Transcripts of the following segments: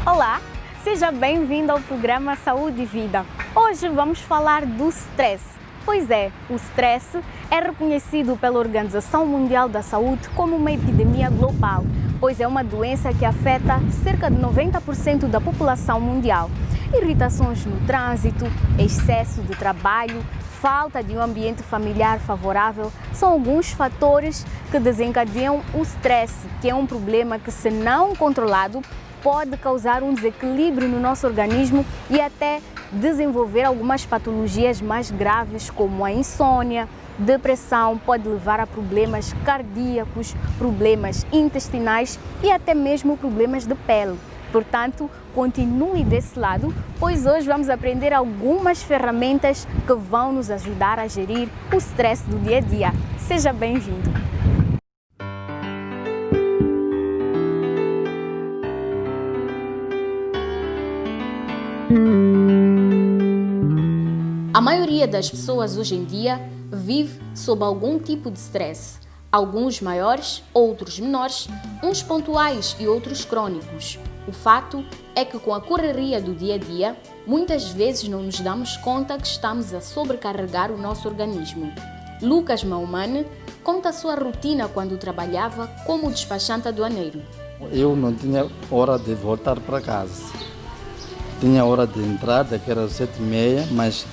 Olá, seja bem-vindo ao programa Saúde e Vida. Hoje vamos falar do stress. Pois é, o stress é reconhecido pela Organização Mundial da Saúde como uma epidemia global, pois é uma doença que afeta cerca de 90% da população mundial. Irritações no trânsito, excesso de trabalho, falta de um ambiente familiar favorável são alguns fatores que desencadeiam o stress, que é um problema que, se não controlado, pode causar um desequilíbrio no nosso organismo e até desenvolver algumas patologias mais graves, como a insônia, depressão, pode levar a problemas cardíacos, problemas intestinais e até mesmo problemas de pele. Portanto, continue desse lado, pois hoje vamos aprender algumas ferramentas que vão nos ajudar a gerir o stress do dia a dia. Seja bem-vindo! A maioria das pessoas hoje em dia vive sob algum tipo de stress. Alguns maiores, outros menores, uns pontuais e outros crônicos. O fato é que, com a correria do dia a dia, muitas vezes não nos damos conta que estamos a sobrecarregar o nosso organismo. Lucas Maumane conta a sua rotina quando trabalhava como despachante aduaneiro. Eu não tinha hora de voltar para casa. Tinha hora de entrada, que era 7h30, mas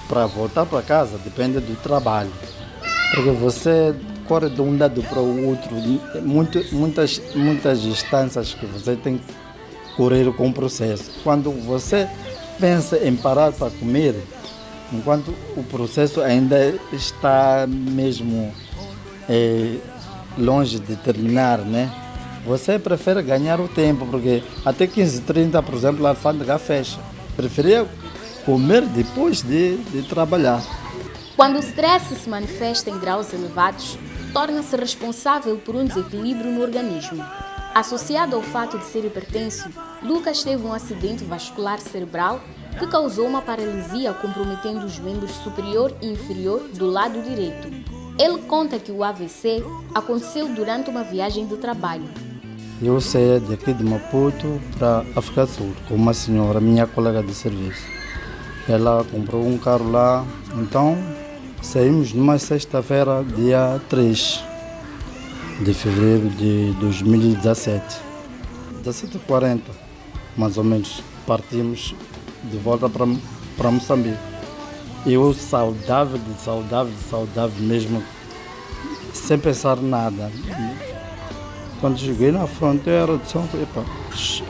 para voltar para casa depende do trabalho. Porque você corre de um lado para o outro, muitas distâncias que você tem que correr com o processo. Quando você pensa em parar para comer, enquanto o processo ainda está mesmo longe de terminar, né? Você prefere ganhar o tempo, porque até 15h30, por exemplo, a alfândega fecha. Preferia comer depois de trabalhar. Quando o stress se manifesta em graus elevados, torna-se responsável por um desequilíbrio no organismo. Associado ao fato de ser hipertenso, Lucas teve um acidente vascular cerebral que causou uma paralisia comprometendo os membros superior e inferior do lado direito. Ele conta que o AVC aconteceu durante uma viagem de trabalho. Eu saí daqui de Maputo para África do Sul com uma senhora, minha colega de serviço. Ela comprou um carro lá, então saímos numa sexta-feira, dia 3 de fevereiro de 2017. 17h40, mais ou menos, partimos de volta para Moçambique. Eu saudável mesmo, sem pensar nada. Quando cheguei na fronteira, disse,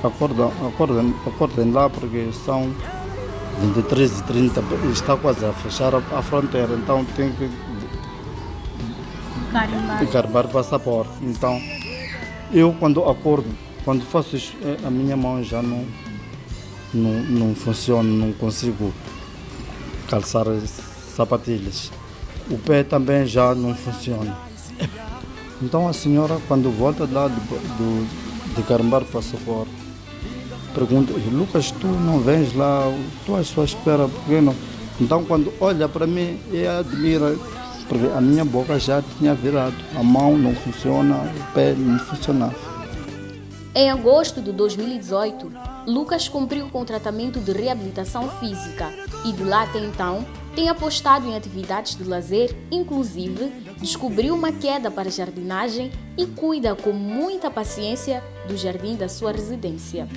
acordem lá porque são 23h30, está quase a fechar a fronteira, então tem que carimbar o passaporte. Então, eu quando acordo, quando faço isso, a minha mão já não funciona, não consigo calçar as sapatilhas. O pé também já não funciona. Então a senhora, quando volta lá de carimbar o passaporte, pergunta: Lucas, tu não vens lá, tu à sua espera, por que não? Então quando olha para mim, admira, porque a minha boca já tinha virado, a mão não funciona, o pé não funcionava. Em agosto de 2018, Lucas cumpriu com o tratamento de reabilitação física e de lá até então tem apostado em atividades de lazer, inclusive descobriu uma queda para jardinagem e cuida com muita paciência do jardim da sua residência.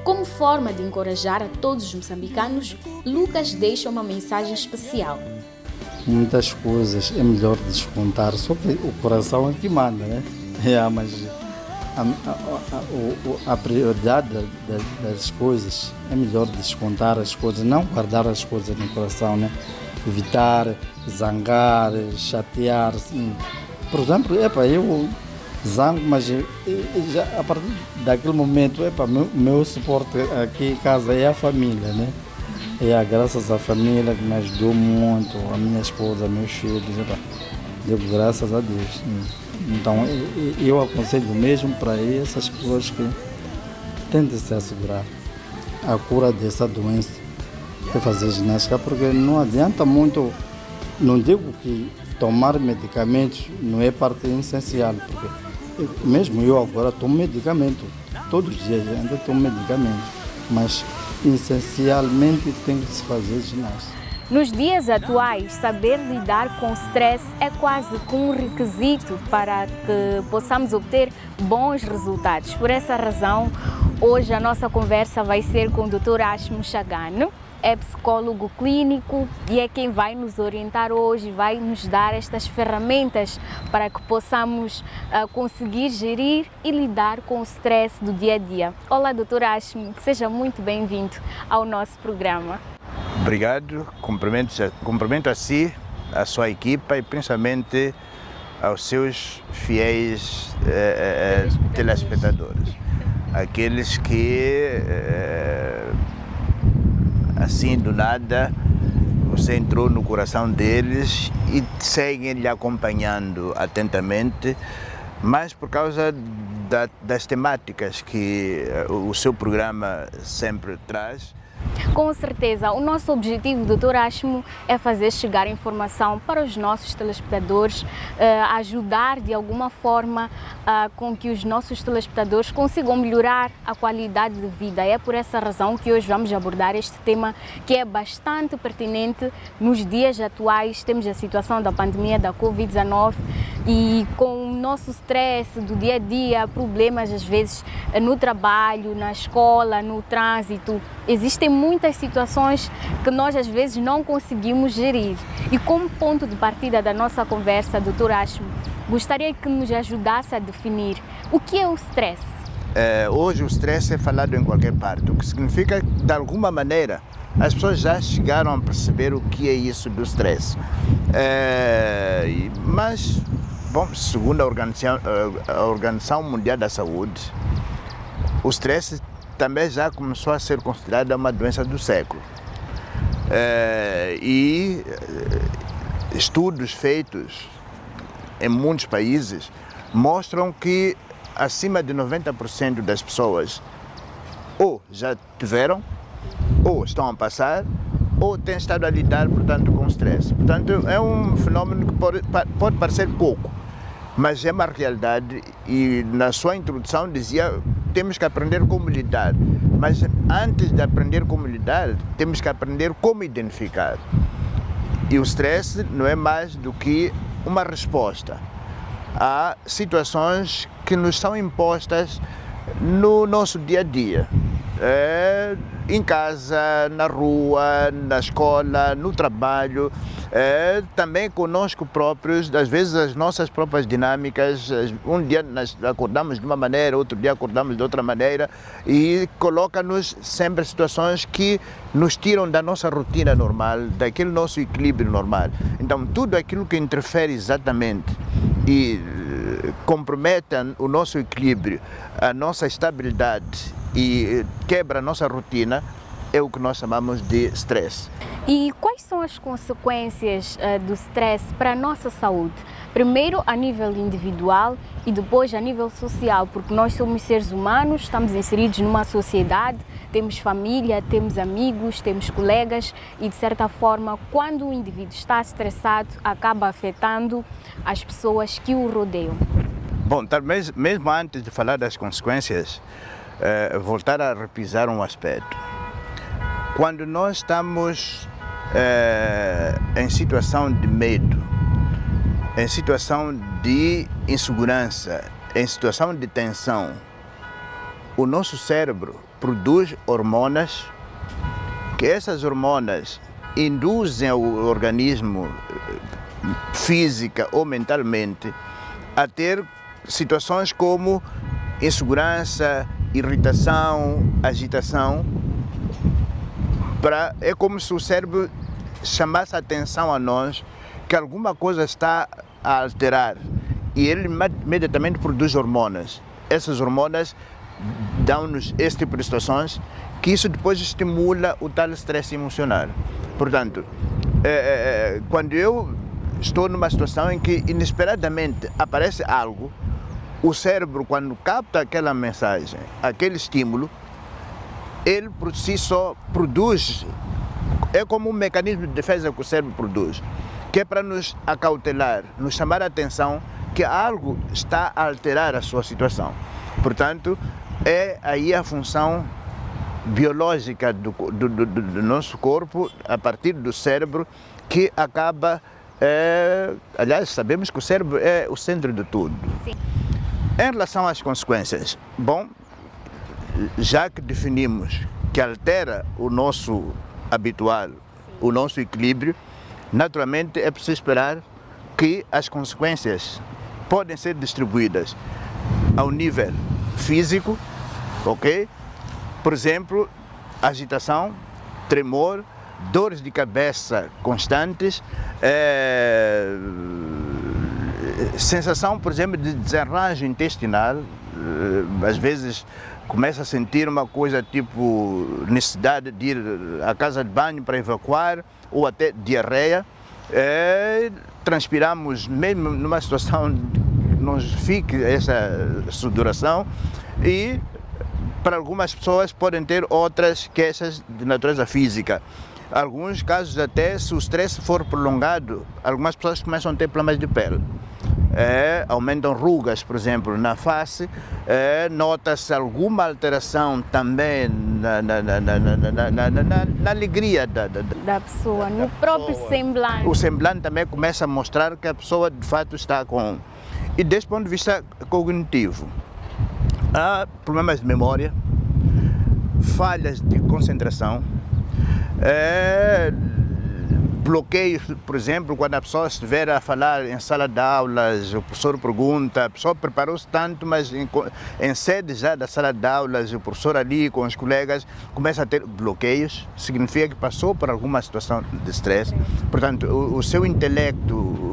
Como forma de encorajar a todos os moçambicanos, Lucas deixa uma mensagem especial. Muitas coisas é melhor descontar, só que o coração é que manda, né? Mas a prioridade das coisas é melhor descontar as coisas, não guardar as coisas no coração, né? Evitar zangar, chatear. Assim. Por exemplo, eu zango, mas já, a partir daquele momento, meu suporte aqui em casa é a família, né? Graças à família que me ajudou muito, a minha esposa, meus filhos, devo graças a Deus. Então eu aconselho mesmo para essas pessoas que tentem se assegurar a cura dessa doença, é fazer ginástica, porque não adianta muito, não digo que tomar medicamentos não é parte essencial, porque Mesmo eu agora tomo medicamento, todos os dias ainda tomo medicamento, mas essencialmente tem que se fazer ginástica. Nos dias atuais, saber lidar com o stress é quase como um requisito para que possamos obter bons resultados. Por essa razão, hoje a nossa conversa vai ser com o Dr. Ashmo Chagano, é psicólogo clínico e é quem vai nos orientar hoje, vai nos dar estas ferramentas para que possamos conseguir gerir e lidar com o stress do dia a dia. Olá, Dr. Ashmo, seja muito bem-vindo ao nosso programa. Obrigado, cumprimento a si, a sua equipa e principalmente aos seus fiéis telespectadores, aqueles que assim do nada você entrou no coração deles e seguem lhe acompanhando atentamente, mas por causa das temáticas que o seu programa sempre traz. Com certeza, o nosso objetivo, Dr. Ashmo, é fazer chegar informação para os nossos telespectadores, ajudar de alguma forma com que os nossos telespectadores consigam melhorar a qualidade de vida. É por essa razão que hoje vamos abordar este tema que é bastante pertinente nos dias atuais. Temos a situação da pandemia da Covid-19 e com o nosso stress do dia a dia, problemas às vezes no trabalho, na escola, no trânsito, existem muitas situações que nós às vezes não conseguimos gerir. E como ponto de partida da nossa conversa, Dr. Ashmo, gostaria que nos ajudasse a definir o que é o stress. Hoje o stress é falado em qualquer parte, o que significa que de alguma maneira as pessoas já chegaram a perceber o que é isso do stress. Mas, bom, segundo a Organização Mundial da Saúde, o stress também já começou a ser considerada uma doença do século. E estudos feitos em muitos países mostram que acima de 90% das pessoas ou já tiveram, ou estão a passar, ou têm estado a lidar, portanto, com o stress. Portanto, é um fenómeno que pode parecer pouco, mas é uma realidade e na sua introdução dizia temos que aprender como lidar, mas antes de aprender como lidar, temos que aprender como identificar. E o stress não é mais do que uma resposta a situações que nos são impostas no nosso dia a dia. Em casa, na rua, na escola, no trabalho, também conosco próprios, às vezes as nossas próprias dinâmicas, um dia nós acordamos de uma maneira, outro dia acordamos de outra maneira e coloca-nos sempre situações que nos tiram da nossa rotina normal, daquele nosso equilíbrio normal. Então tudo aquilo que interfere exatamente e compromete o nosso equilíbrio, a nossa estabilidade e quebra a nossa rotina é o que nós chamamos de stress. E quais são as consequências do stress para a nossa saúde? Primeiro a nível individual e depois a nível social, porque nós somos seres humanos, estamos inseridos numa sociedade, temos família, temos amigos, temos colegas e de certa forma quando o indivíduo está estressado acaba afetando as pessoas que o rodeiam. Bom, talvez mesmo antes de falar das consequências, voltar a repisar um aspecto. Quando nós estamos em situação de medo, em situação de insegurança, em situação de tensão, o nosso cérebro produz hormonas, que essas hormonas induzem o organismo física ou mentalmente a ter situações como insegurança, irritação, agitação. É como se o cérebro chamasse a atenção a nós que alguma coisa está a alterar e ele imediatamente produz hormonas. Essas hormonas dão-nos esse tipo de situações que isso depois estimula o tal estresse emocional. Portanto, quando eu estou numa situação em que inesperadamente aparece algo, o cérebro, quando capta aquela mensagem, aquele estímulo, ele por si só produz, é como um mecanismo de defesa que o cérebro produz, que é para nos acautelar, nos chamar a atenção que algo está a alterar a sua situação. Portanto, é aí a função biológica do nosso corpo, a partir do cérebro, que acaba... aliás, sabemos que o cérebro é o centro de tudo. Sim. Em relação às consequências, bom, já que definimos que altera o nosso habitual, o nosso equilíbrio, naturalmente é preciso esperar que as consequências podem ser distribuídas ao nível físico, ok? Por exemplo, agitação, tremor, dores de cabeça constantes, sensação, por exemplo, de desarranjo intestinal, às vezes começa a sentir uma coisa tipo necessidade de ir à casa de banho para evacuar, ou até diarreia. Transpiramos mesmo numa situação que nos fique essa sudoração, e para algumas pessoas podem ter outras queixas de natureza física. Alguns casos até, se o estresse for prolongado, algumas pessoas começam a ter problemas de pele. Aumentam rugas, por exemplo, na face, nota-se alguma alteração também na alegria Da pessoa, no próprio semblante. O semblante também começa a mostrar que a pessoa de fato está com... E desse ponto de vista cognitivo, há problemas de memória, falhas de concentração, bloqueios, por exemplo, quando a pessoa estiver a falar em sala de aulas, o professor pergunta, a pessoa preparou-se tanto, mas em sede já da sala de aulas, o professor ali com os colegas começa a ter bloqueios, significa que passou por alguma situação de estresse. Portanto, o seu intelecto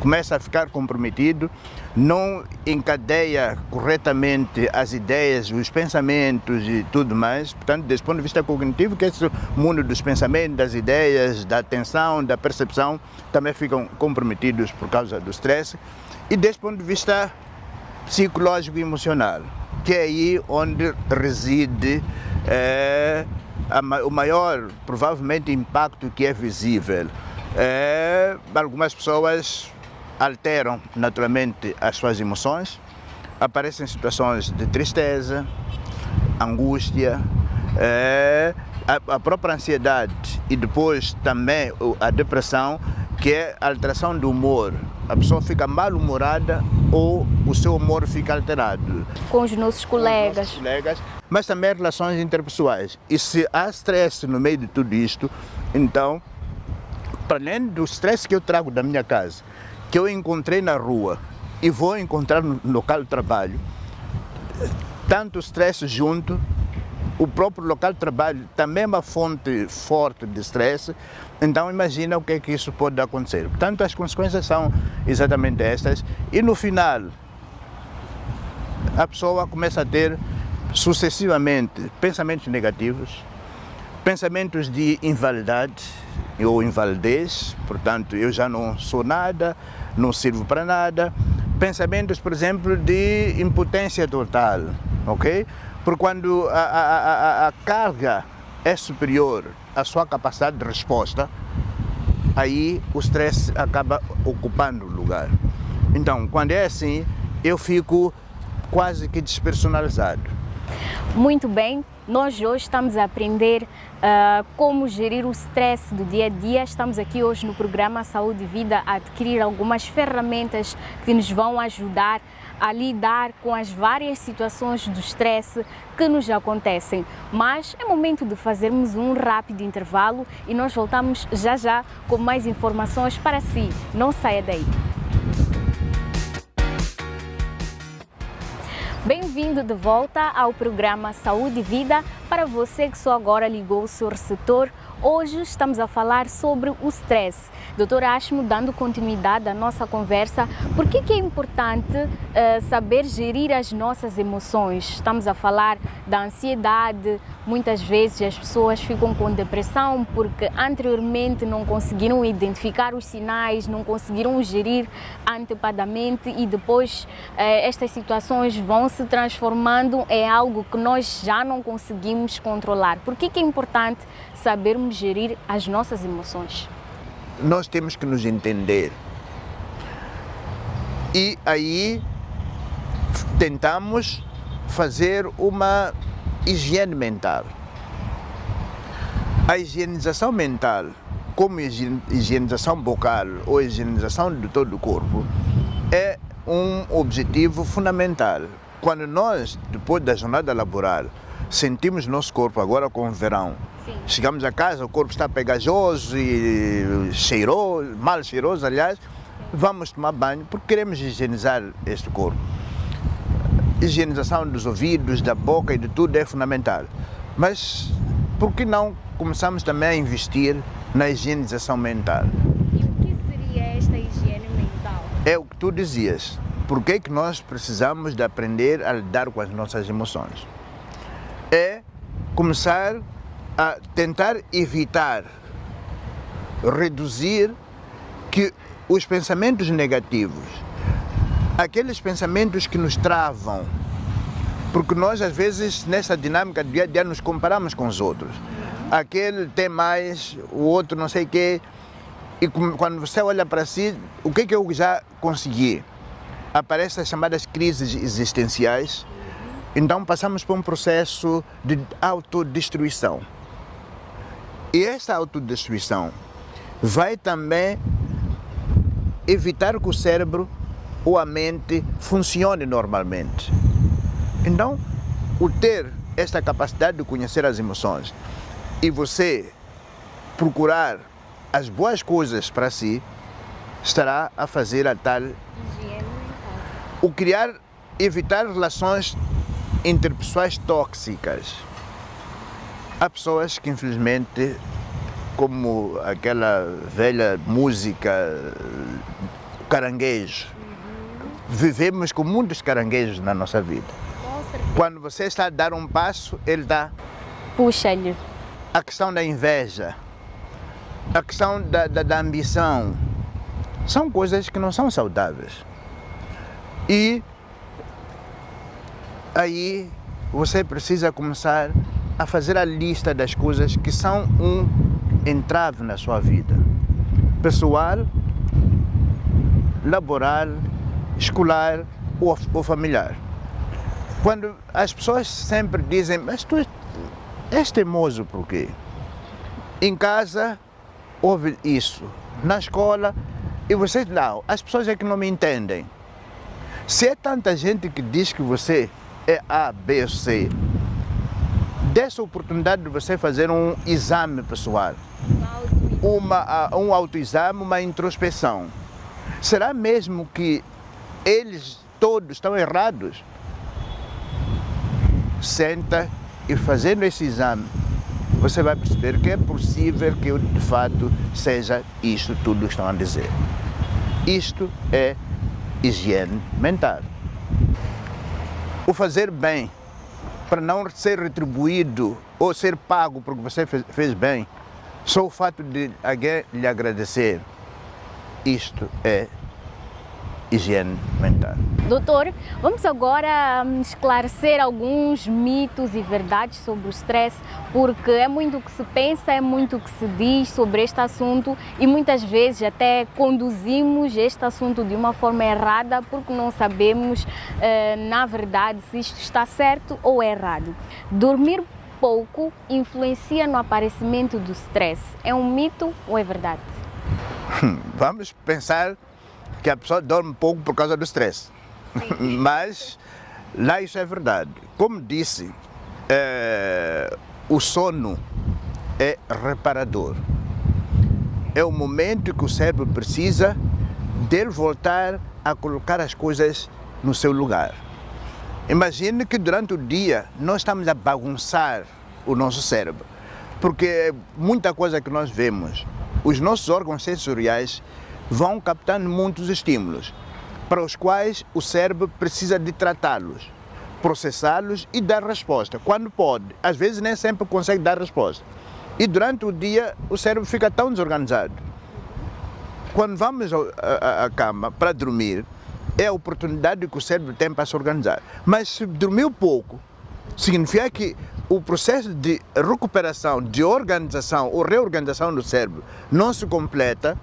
começa a ficar comprometido, não encadeia corretamente as ideias, os pensamentos e tudo mais. Portanto, desse ponto de vista cognitivo, que esse mundo dos pensamentos, das ideias, da atenção, da percepção, também ficam comprometidos por causa do estresse. E desse ponto de vista psicológico e emocional, que é aí onde reside o maior, provavelmente, impacto que é visível. Algumas pessoas alteram naturalmente as suas emoções, aparecem situações de tristeza, angústia, a própria ansiedade e depois também a depressão, que é a alteração do humor. A pessoa fica mal-humorada ou o seu humor fica alterado. Com os nossos colegas. Mas também relações interpessoais. E se há estresse no meio de tudo isto, então, para além do estresse que eu trago da minha casa, que eu encontrei na rua e vou encontrar no local de trabalho, tanto estresse junto, o próprio local de trabalho também é uma fonte forte de estresse, então imagina o que é que isso pode acontecer. Portanto, as consequências são exatamente estas, e no final a pessoa começa a ter sucessivamente pensamentos negativos, pensamentos de invalidade ou invalidez, portanto, eu já não sou nada, não sirvo para nada. Pensamentos, por exemplo, de impotência total, ok? Porque quando a carga é superior à sua capacidade de resposta, aí o stress acaba ocupando o lugar. Então, quando é assim, eu fico quase que despersonalizado. Muito bem, nós hoje estamos a aprender como gerir o stress do dia a dia. Estamos aqui hoje no programa Saúde e Vida a adquirir algumas ferramentas que nos vão ajudar a lidar com as várias situações do stress que nos acontecem. Mas é momento de fazermos um rápido intervalo e nós voltamos já já com mais informações para si. Não saia daí. Bem-vindo de volta ao programa Saúde e Vida. Para você que só agora ligou o seu receptor, hoje estamos a falar sobre o stress. Dr. Ashmo, dando continuidade à nossa conversa, por que é importante saber gerir as nossas emoções? Estamos a falar da ansiedade, muitas vezes as pessoas ficam com depressão porque anteriormente não conseguiram identificar os sinais, não conseguiram gerir antecipadamente e depois estas situações vão se transformando em algo que nós já não conseguimos controlar. Por que é importante sabermos gerir as nossas emoções? Nós temos que nos entender E aí tentamos fazer uma higiene mental. A higienização mental, como higienização bucal ou higienização de todo o corpo, é um objetivo fundamental. Quando nós, depois da jornada laboral, sentimos nosso corpo agora com o verão, Sim. chegamos a casa, o corpo está pegajoso e cheiroso, mal cheiroso, aliás, vamos tomar banho porque queremos higienizar este corpo. Higienização dos ouvidos, da boca e de tudo é fundamental. Mas por que não começamos também a investir na higienização mental? E o que seria esta higiene mental? É o que tu dizias. Por que que nós precisamos de aprender a lidar com as nossas emoções? É começar a tentar evitar, reduzir que os pensamentos negativos, aqueles pensamentos que nos travam, porque nós às vezes nessa dinâmica do dia a dia nos comparamos com os outros. Aquele tem mais, o outro não sei o quê, e quando você olha para si, o que eu já consegui? Aparecem as chamadas crises existenciais, então passamos por um processo de autodestruição. E esta autodestruição vai também evitar que o cérebro ou a mente funcione normalmente. Então, o ter esta capacidade de conhecer as emoções e você procurar as boas coisas para si, estará a fazer a tal Higiene mental. o criar, evitar relações interpessoais tóxicas. Há pessoas que infelizmente, como aquela velha música caranguejo, vivemos com muitos caranguejos na nossa vida. Com certeza. Quando você está a dar um passo, ele dá. Puxa-lhe. A questão da inveja, a questão da ambição, são coisas que não são saudáveis. E aí você precisa começar a fazer a lista das coisas que são um entrave na sua vida. Pessoal, laboral, escolar ou familiar. Quando as pessoas sempre dizem, mas tu és teimoso por quê? Em casa houve isso, na escola, e vocês não, as pessoas é que não me entendem. Se é tanta gente que diz que você é A, B ou C, dessa oportunidade de você fazer um exame pessoal, um autoexame, uma introspeção. Será mesmo que eles todos estão errados? Senta e fazendo esse exame, você vai perceber que é possível que de fato seja isto tudo que estão a dizer. Isto é higiene mental. O fazer bem para não ser retribuído ou ser pago porque você fez bem, só o fato de alguém lhe agradecer, isto é higiene mental. Doutor, vamos agora esclarecer alguns mitos e verdades sobre o stress, porque é muito o que se pensa, é muito o que se diz sobre este assunto e muitas vezes até conduzimos este assunto de uma forma errada porque não sabemos, na verdade, se isto está certo ou errado. Dormir pouco influencia no aparecimento do stress. É um mito ou é verdade? Vamos pensar que a pessoa dorme pouco por causa do stress. Mas lá isso é verdade. Como disse, o sono é reparador. É o momento que o cérebro precisa dele voltar a colocar as coisas no seu lugar. Imagine que durante o dia nós estamos a bagunçar o nosso cérebro, porque muita coisa que nós vemos, os nossos órgãos sensoriais vão captando muitos estímulos, para os quais o cérebro precisa de tratá-los, processá-los e dar resposta, quando pode. Às vezes nem sempre consegue dar resposta. E durante o dia o cérebro fica tão desorganizado. Quando vamos à cama para dormir, é a oportunidade que o cérebro tem para se organizar. Mas se dormiu pouco, significa que o processo de recuperação, de organização ou reorganização do cérebro não se completa.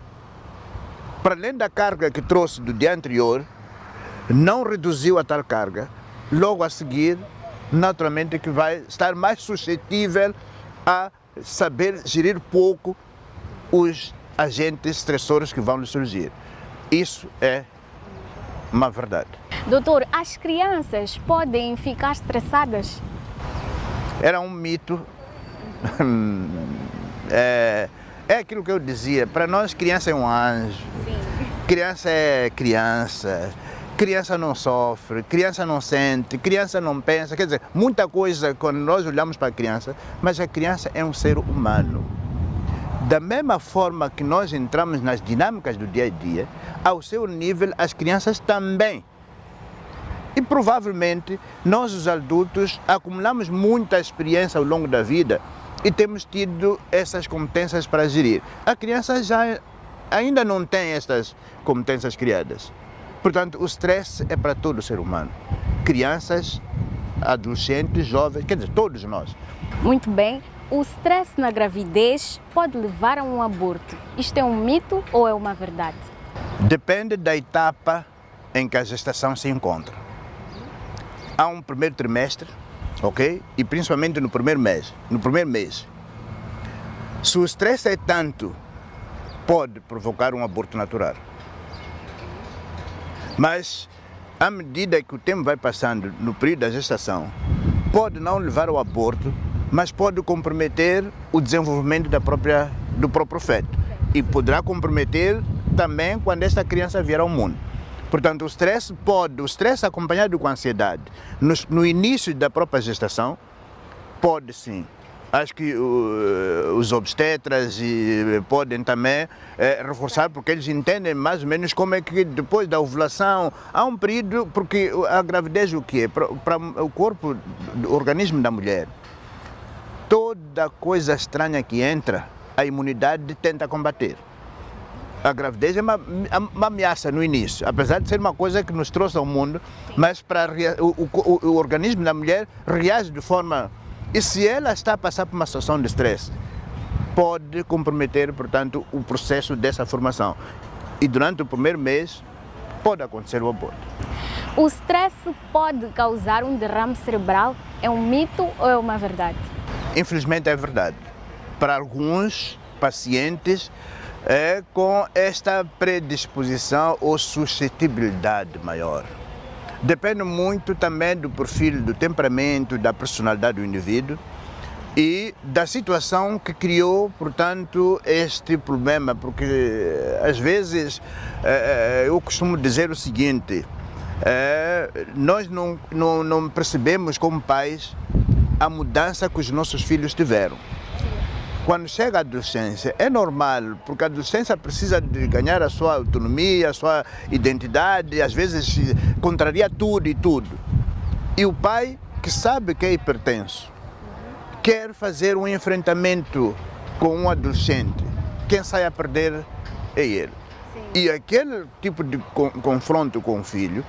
Para além da carga que trouxe do dia anterior, não reduziu a tal carga, logo a seguir, naturalmente que vai estar mais suscetível a saber gerir pouco os agentes estressores que vão lhe surgir. Isso é uma verdade. Doutor, as crianças podem ficar estressadas? Era um mito. É aquilo que eu dizia, para nós criança é um anjo. Sim. Criança é criança. Criança não sofre, criança não sente, criança não pensa, quer dizer, muita coisa quando nós olhamos para a criança, mas a criança é um ser humano. Da mesma forma que nós entramos nas dinâmicas do dia a dia, ao seu nível as crianças também. E provavelmente nós os adultos acumulamos muita experiência ao longo da vida e temos tido essas competências para gerir. A criança ainda não tem estas competências criadas. Portanto, o stress é para todo ser humano. Crianças, adolescentes, jovens, quer dizer, todos nós. Muito bem. O stress na gravidez pode levar a um aborto. Isto é um mito ou é uma verdade? Depende da etapa em que a gestação se encontra. Há um primeiro trimestre, ok? E principalmente no primeiro mês. Se o stress é tanto, pode provocar um aborto natural. Mas, à medida que o tempo vai passando no período da gestação, pode não levar ao aborto, mas pode comprometer o desenvolvimento do próprio feto. E poderá comprometer também quando esta criança vier ao mundo. Portanto, o stress acompanhado com ansiedade, no início da própria gestação, pode sim. Acho que os obstetras podem também reforçar, porque eles entendem mais ou menos como é que depois da ovulação há um período, porque a gravidez o que é? Para o corpo, o organismo da mulher, toda coisa estranha que entra, a imunidade tenta combater. A gravidez é uma ameaça no início, apesar de ser uma coisa que nos trouxe ao mundo, mas o organismo da mulher reage de forma... E se ela está a passar por uma situação de estresse, pode comprometer, portanto, o processo dessa formação. E durante o primeiro mês, pode acontecer o aborto. O stress pode causar um derrame cerebral? É um mito ou é uma verdade? Infelizmente é verdade. Para alguns pacientes, com esta predisposição ou suscetibilidade maior. Depende muito também do perfil, do temperamento, da personalidade do indivíduo e da situação que criou, portanto, este problema, porque às vezes eu costumo dizer o seguinte, nós não percebemos como pais a mudança que os nossos filhos tiveram. Quando chega a adolescência, é normal, porque a adolescência precisa de ganhar a sua autonomia, a sua identidade, às vezes contraria tudo e tudo. E o pai, que sabe que é hipertenso, quer fazer um enfrentamento com um adolescente, quem sai a perder é ele. Sim. E aquele tipo de confronto com o filho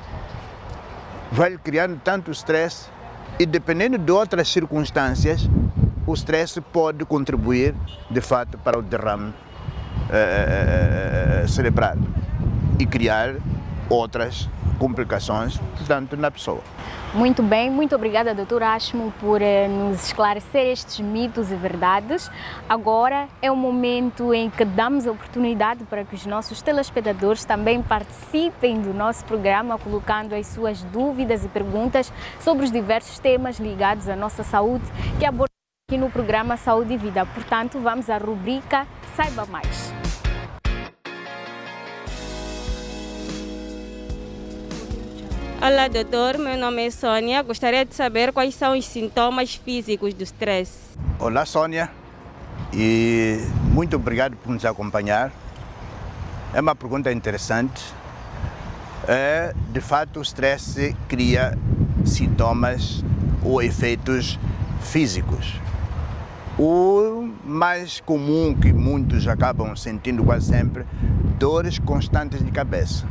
vai criando tanto estresse e, dependendo de outras circunstâncias, o stress pode contribuir, de fato, para o derrame cerebral e criar outras complicações, portanto, na pessoa. Muito bem, muito obrigada, Dr. Ashmo, por nos esclarecer estes mitos e verdades. Agora é o momento em que damos a oportunidade para que os nossos telespectadores também participem do nosso programa, colocando as suas dúvidas e perguntas sobre os diversos temas ligados à nossa saúde que abordamos aqui no programa Saúde e Vida. Portanto, vamos à rubrica Saiba Mais. Olá, doutor. Meu nome é Sônia. Gostaria de saber quais são os sintomas físicos do stress. Olá, Sônia. E muito obrigado por nos acompanhar. É uma pergunta interessante. De fato, o stress cria sintomas ou efeitos físicos. O mais comum que muitos acabam sentindo quase sempre, dores constantes de cabeça.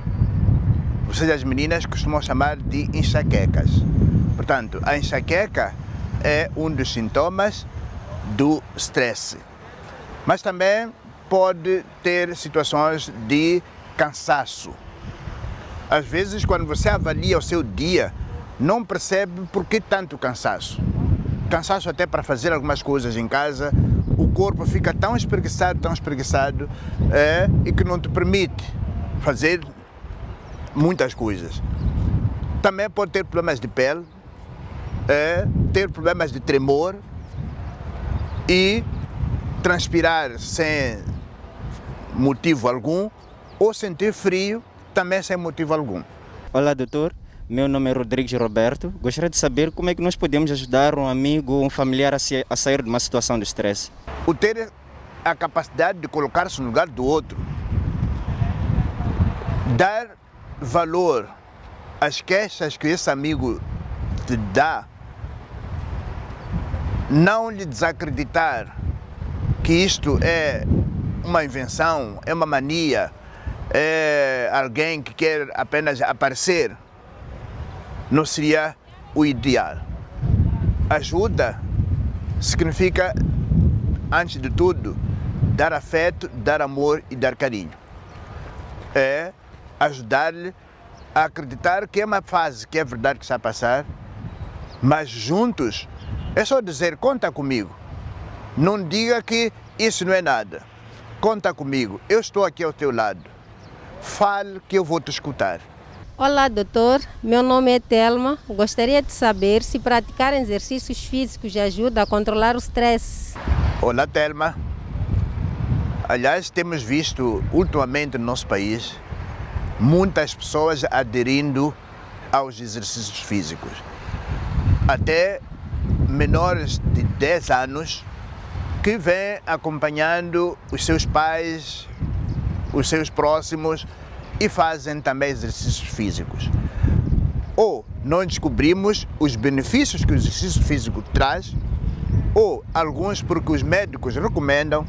Ou seja, as meninas costumam chamar de enxaquecas. Portanto, a enxaqueca é um dos sintomas do stress. Mas também pode ter situações de cansaço. Às vezes, quando você avalia o seu dia, não percebe por que tanto cansaço. Cansaço até para fazer algumas coisas em casa, o corpo fica tão espreguiçado, e que não te permite fazer muitas coisas. Também pode ter problemas de pele, ter problemas de tremor e transpirar sem motivo algum ou sentir frio também sem motivo algum. Olá, doutor. Meu nome é Rodrigues Roberto. Gostaria de saber como é que nós podemos ajudar um amigo ou um familiar a sair de uma situação de estresse. O ter a capacidade de colocar-se no lugar do outro, dar valor às queixas que esse amigo te dá, não lhe desacreditar que isto é uma invenção, é uma mania, é alguém que quer apenas aparecer, não seria o ideal. Ajuda significa, antes de tudo, dar afeto, dar amor e dar carinho. É ajudar-lhe a acreditar que é uma fase que é verdade que está a passar, mas juntos é só dizer, conta comigo. Não diga que isso não é nada. Conta comigo, eu estou aqui ao teu lado. Fale que eu vou te escutar. Olá, doutor. Meu nome é Telma. Gostaria de saber se praticar exercícios físicos ajuda a controlar o stress. Olá, Telma. Aliás, temos visto ultimamente no nosso país muitas pessoas aderindo aos exercícios físicos. Até menores de 10 anos que vêm acompanhando os seus pais, os seus próximos e fazem também exercícios físicos. Ou nós descobrimos os benefícios que o exercício físico traz, ou alguns porque os médicos recomendam,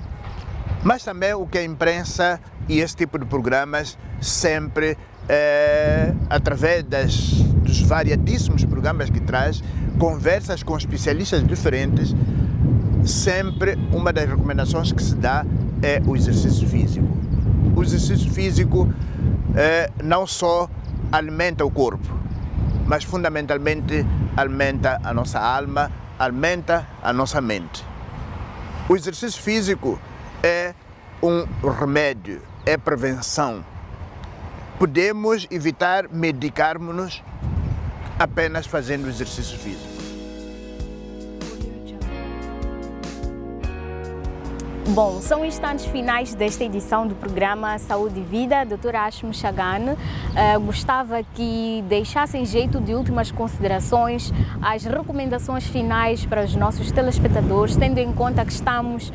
mas também o que a imprensa e esse tipo de programas sempre, através dos variadíssimos programas que traz, conversas com especialistas diferentes, sempre uma das recomendações que se dá é o exercício físico. O exercício físico não só alimenta o corpo, mas fundamentalmente alimenta a nossa alma, alimenta a nossa mente. O exercício físico é um remédio, é prevenção. Podemos evitar medicarmos-nos apenas fazendo exercício físico. Bom, são instantes finais desta edição do programa Saúde e Vida. Dr. Ashmo Chagan, gostava que deixasse em jeito de últimas considerações as recomendações finais para os nossos telespectadores, tendo em conta que estamos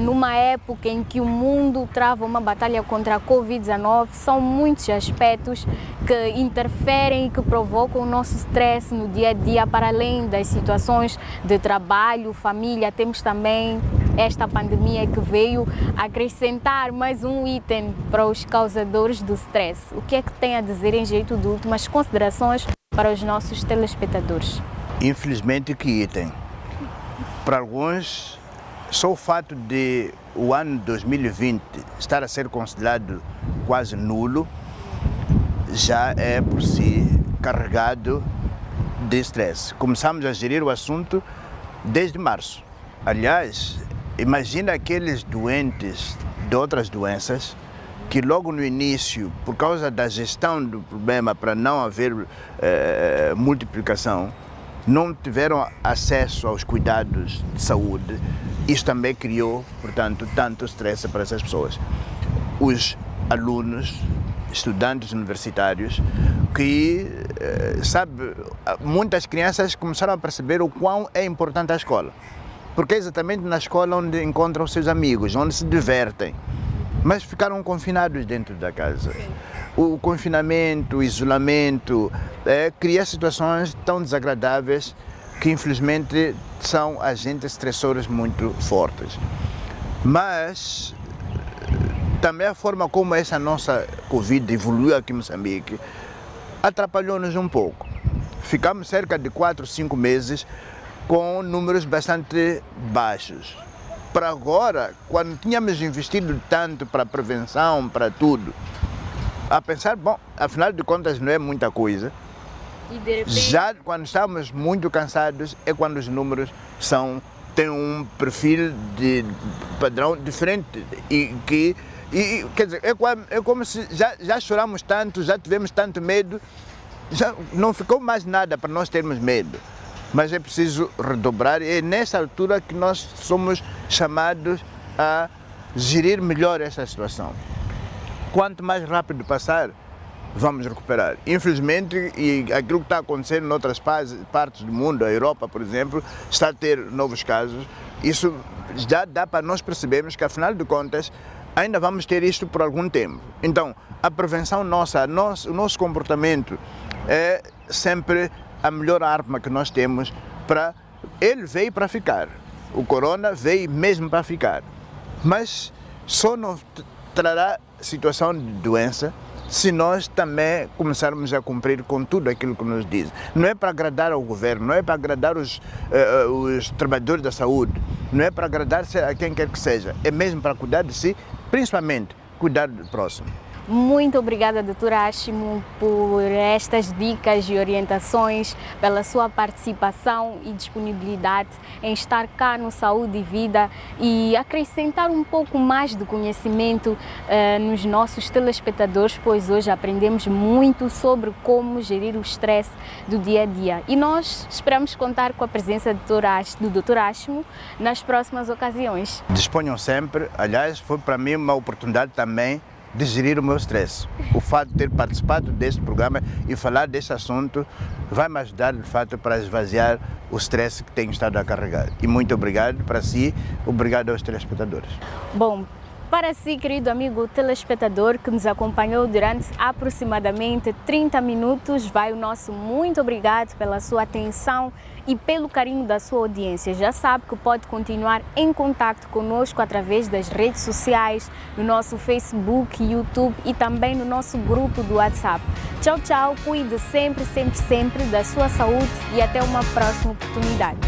numa época em que o mundo trava uma batalha contra a Covid-19. São muitos aspectos que interferem e que provocam o nosso stress no dia a dia, para além das situações de trabalho, família. Temos também esta pandemia que veio acrescentar mais um item para os causadores do stress. O que é que tem a dizer em jeito de últimas considerações para os nossos telespectadores? Infelizmente, que item? Para alguns, só o fato de o ano 2020 estar a ser considerado quase nulo já é por si carregado de stress. Começamos a gerir o assunto desde março. Aliás, imagina aqueles doentes de outras doenças que logo no início, por causa da gestão do problema, para não haver multiplicação, não tiveram acesso aos cuidados de saúde. Isso também criou, portanto, tanto stress para essas pessoas. Os alunos, estudantes universitários, que, muitas crianças começaram a perceber o quão é importante a escola. Porque é exatamente na escola onde encontram seus amigos, onde se divertem. Mas ficaram confinados dentro da casa. O confinamento, o isolamento, cria situações tão desagradáveis que infelizmente são agentes estressores muito fortes. Mas também a forma como essa nossa Covid evoluiu aqui em Moçambique atrapalhou-nos um pouco. Ficamos cerca de 4, 5 meses com números bastante baixos. Para agora, quando tínhamos investido tanto para a prevenção, para tudo, a pensar, bom, afinal de contas não é muita coisa. E de repente... Já quando estamos muito cansados é quando os números têm um perfil de padrão diferente quer dizer, é como se já choramos tanto, já tivemos tanto medo, já não ficou mais nada para nós termos medo. Mas é preciso redobrar e é nessa altura que nós somos chamados a gerir melhor essa situação. Quanto mais rápido passar, vamos recuperar. Infelizmente, e aquilo que está acontecendo em outras partes do mundo, a Europa, por exemplo, está a ter novos casos. Isso já dá para nós percebermos que, afinal de contas, ainda vamos ter isto por algum tempo. Então, a prevenção nossa, o nosso comportamento é sempre a melhor arma que nós temos para... Ele veio para ficar. O corona veio mesmo para ficar. Mas só não trará situação de doença se nós também começarmos a cumprir com tudo aquilo que nos diz. Não é para agradar ao governo, não é para agradar os trabalhadores da saúde, não é para agradar a quem quer que seja, é mesmo para cuidar de si, principalmente cuidar do próximo. Muito obrigada, Dr. Ashimo, por estas dicas e orientações, pela sua participação e disponibilidade em estar cá no Saúde e Vida e acrescentar um pouco mais de conhecimento nos nossos telespectadores, pois hoje aprendemos muito sobre como gerir o estresse do dia a dia. E nós esperamos contar com a presença do Dr. Ashimo nas próximas ocasiões. Disponham sempre, aliás, foi para mim uma oportunidade também de gerir o meu stress. O fato de ter participado deste programa e falar deste assunto vai me ajudar, de fato, para esvaziar o stress que tenho estado a carregar. E muito obrigado para si, obrigado aos telespectadores. Bom, para si, querido amigo telespectador que nos acompanhou durante aproximadamente 30 minutos, vai o nosso muito obrigado pela sua atenção e pelo carinho da sua audiência. Já sabe que pode continuar em contato conosco através das redes sociais, no nosso Facebook, YouTube e também no nosso grupo do WhatsApp. Tchau, tchau, cuide sempre, sempre, sempre da sua saúde e até uma próxima oportunidade.